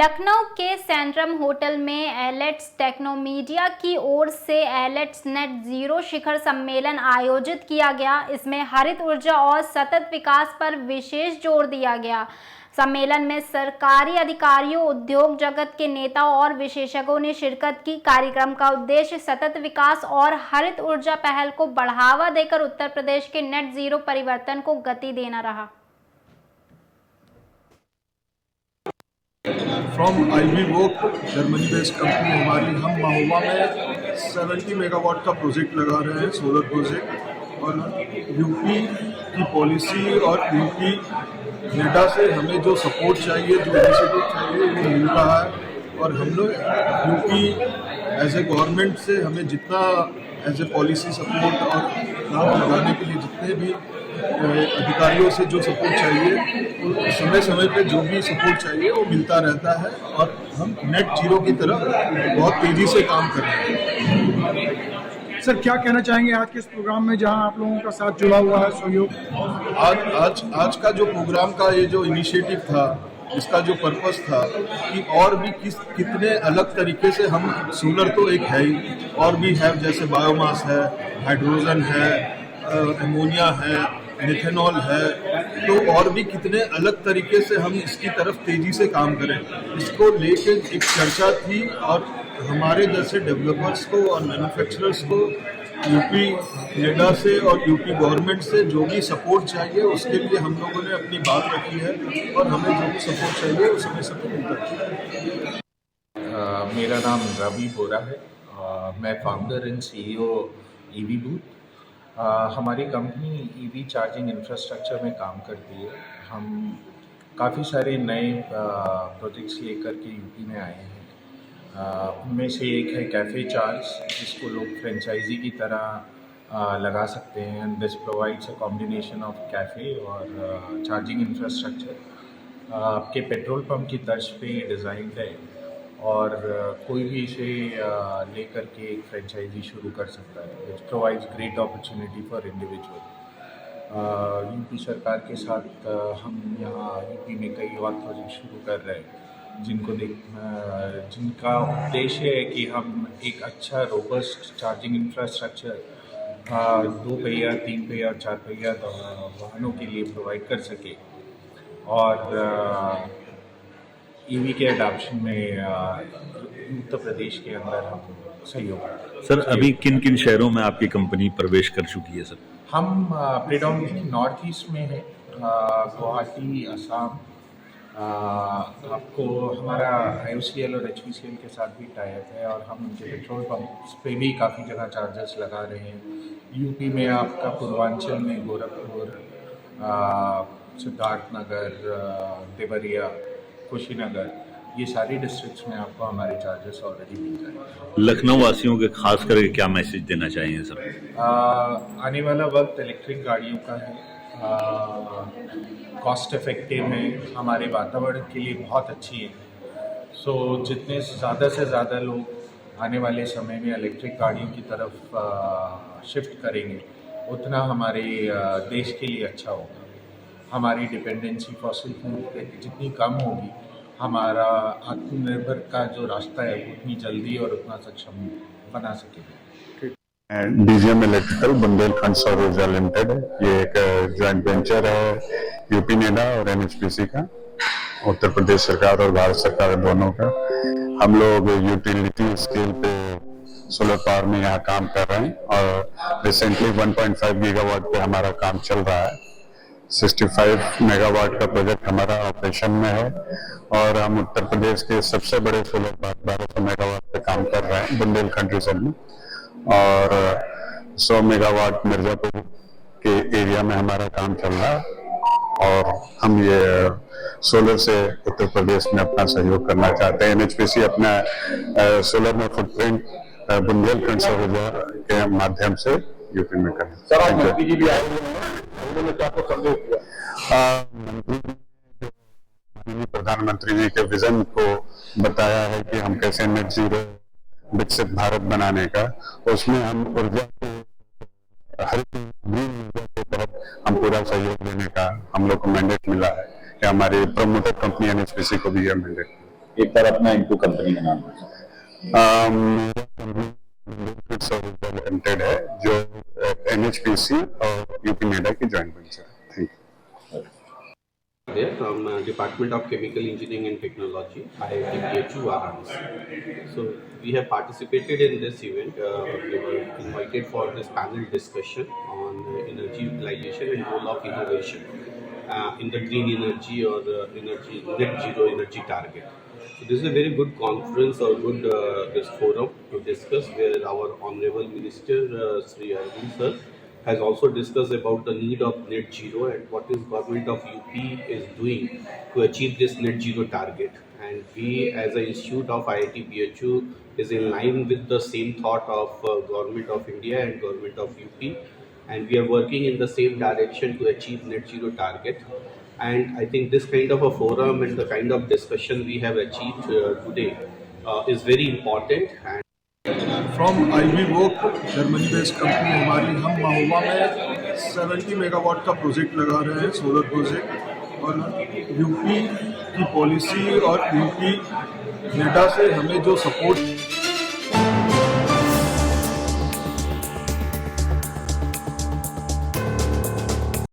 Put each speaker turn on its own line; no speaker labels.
लखनऊ के Centrum hotel में Elets Technomedia की ओर से एलेट्स नेट जीरो शिखर सम्मेलन आयोजित किया गया। इसमें हरित ऊर्जा और सतत विकास पर विशेष जोर दिया गया। सम्मेलन में सरकारी अधिकारियों, उद्योग जगत के नेताओं और विशेषज्ञों ने शिरकत की। कार्यक्रम का उद्देश्य सतत विकास और हरित ऊर्जा पहल को बढ़ावा देकर उत्तर प्रदेश के नेट जीरो परिवर्तन को गति देना रहा।
From IB woke Germany based company हमारी, हम महोबा में 70 मेगावाट का प्रोजेक्ट लगा रहे हैं, सोलर प्रोजेक्ट। और यूपी की पॉलिसी और यूपी नेडा से हमें जो सपोर्ट चाहिए, जो इनिशिएटिव चाहिए, वो मिल रहा है। और हम लोग यूपी एज ए गवर्नमेंट से हमें जितना एज ए पॉलिसी सपोर्ट और काम लगाने के लिए जितने भी अधिकारियों से जो सपोर्ट चाहिए, तो समय समय पे जो भी सपोर्ट चाहिए वो मिलता रहता है। और हम नेट जीरो की तरफ बहुत तेज़ी से काम कर रहे हैं।
सर, क्या कहना चाहेंगे आज के इस प्रोग्राम में जहां आप लोगों का साथ जुड़ा हुआ है, सहयोग?
आज का जो प्रोग्राम का ये जो इनिशिएटिव था, इसका जो पर्पस था कि और भी कितने अलग तरीके से हम, सोलर तो एक है ही, और भी है, जैसे बायोमास है, हाइड्रोजन है, अमोनिया है, मिथेनॉल है, तो और भी कितने अलग तरीके से हम इसकी तरफ तेजी से काम करें, इसको लेके एक चर्चा थी। और हमारे जैसे डेवलपर्स को और मैन्युफैक्चरर्स को यूपी नेडा से और यूपी गवर्नमेंट से जो भी सपोर्ट चाहिए, उसके लिए हम लोगों ने अपनी बात रखी है। और हमें जो भी सपोर्ट चाहिए वो समय समय मिलता है।
मेरा नाम रवि बोरा है। मैं founder and CEO EV booth. हमारी कंपनी EV चार्जिंग इंफ्रास्ट्रक्चर में काम करती है। हम काफ़ी सारे नए प्रोजेक्ट्स लेकर के यूपी में आए हैं। उनमें से एक है कैफ़े चार्ज, जिसको लोग फ्रेंचाइजी की तरह लगा सकते हैं। And this provides a combination of cafe और चार्जिंग इंफ्रास्ट्रक्चर। आपके पेट्रोल पंप की तर्ज पे डिज़ाइन है और कोई भी इसे लेकर के एक फ्रेंचाइजी शुरू कर सकता है, which provides great opportunity for individual. UP सरकार के साथ हम यहाँ यूपी में कई और प्रोजेक्ट शुरू कर रहे हैं, जिनका उद्देश्य है कि हम एक अच्छा रोबस्ट चार्जिंग इंफ्रास्ट्रक्चर 2 पहिया, 3 पहिया और 4 पहिया वाहनों के लिए प्रोवाइड कर सके और EV के अडॉप्शन में उत्तर प्रदेश के अंदर हम सहयोग।
सर, अभी किन किन शहरों में आपकी कंपनी प्रवेश कर चुकी है? सर,
हम प्रेडोमिनेटली नॉर्थ ईस्ट में है, गुवाहाटी, असम। आपको हमारा IOCL और HPCL के साथ भी टाइप है और हम उनके पेट्रोल पंप्स पे भी काफ़ी जगह चार्जर्स लगा रहे हैं। यूपी में आपका पूर्वांचल में गोरखपुर, सिद्धार्थनगर, देवरिया, कुशीनगर, ये सारी डिस्ट्रिक्ट्स में आपको हमारे चार्जेस ऑलरेडी मिल जाएंगे।
लखनऊ वासियों के खास करके क्या मैसेज देना चाहेंगे सर?
आने वाला वक्त इलेक्ट्रिक गाड़ियों का है, कॉस्ट इफेक्टिव है, हमारे वातावरण के लिए बहुत अच्छी है। सो जितने ज़्यादा से ज़्यादा लोग आने वाले समय में इलेक्ट्रिक गाड़ियों की तरफ शिफ्ट करेंगे, उतना हमारे देश के लिए अच्छा होगा। हमारी डिपेंडेंसी फॉसिल फ्यूल पे जितनी कम होगी, हमारा आत्मनिर्भर का जो रास्ता है उतनी जल्दी और उतना सक्षम बना सकेगा।
DGM इलेक्ट्रिकल बुंदेलखंड सौर ऊर्जा लिमिटेड है। ये एक जॉइंट वेंचर है यूपी नेडा और NHPC का, उत्तर प्रदेश सरकार और भारत सरकार दोनों का। हम लोग यूटिलिटी स्केल पे सोलर पावर में यहाँ काम कर रहे हैं और रिसेंटली 1.5 गीगावाट पे हमारा काम चल रहा है। 65 मेगावाट का प्रोजेक्ट हमारा ऑपरेशन में है और हम उत्तर प्रदेश के सबसे बड़े सोलर पार्क 1200 मेगावाट पे काम कर रहे हैं बुंदेलखंड रीजन में। और 100 मेगावाट मिर्जापुर के एरिया में हमारा काम चल रहा है और हम ये सोलर से उत्तर प्रदेश में अपना सहयोग करना चाहते हैं। NHPC अपना सोलर में फुटप्रिंट बुंदेलखंड सौर ऊर्जा के माध्यम से यूपी में करें। प्रधानमंत्री जी के विजन को बताया है कि हम कैसे नेट जीरो विकसित भारत बनाने का, उसमें हम ऊर्जा को हरित ग्रीन ऊर्जा के तहत हम पूरा सहयोग देने का हम लोग को मैंडेट मिला है कि हमारी प्रमोटर कंपनी NHPC को भी यह मैंडेट
एक बार अपना इनको कंपनी का नाम
लिमिटेड है जो NHPC और यूपी नेडा की जॉइंट वेंचर है। Thank you.
There from Department of Chemical Engineering and Technology, IIT BHU Varanasi. So we have participated in this event. We were invited for this panel discussion on energy utilization and role of innovation in the green energy or energy net zero energy target. So this is a very good conference or good this forum to discuss, where our Honorable Minister Sri Arvind Sir has also discussed about the need of net zero and what is government of UP is doing to achieve this net zero target. And we as an institute of IIT BHU is in line with the same thought of government of India and government of UP, and we are working in the same direction to achieve net zero target. And I think this kind of a forum and the kind of discussion we have achieved today is very important. And
from आईवी वोक Germany based company हमारी, हम महोबा में 70 megawatt का project लगा रहे हैं, solar project. और यूपी की पॉलिसी और यूपी नेडा से हमें जो सपोर्ट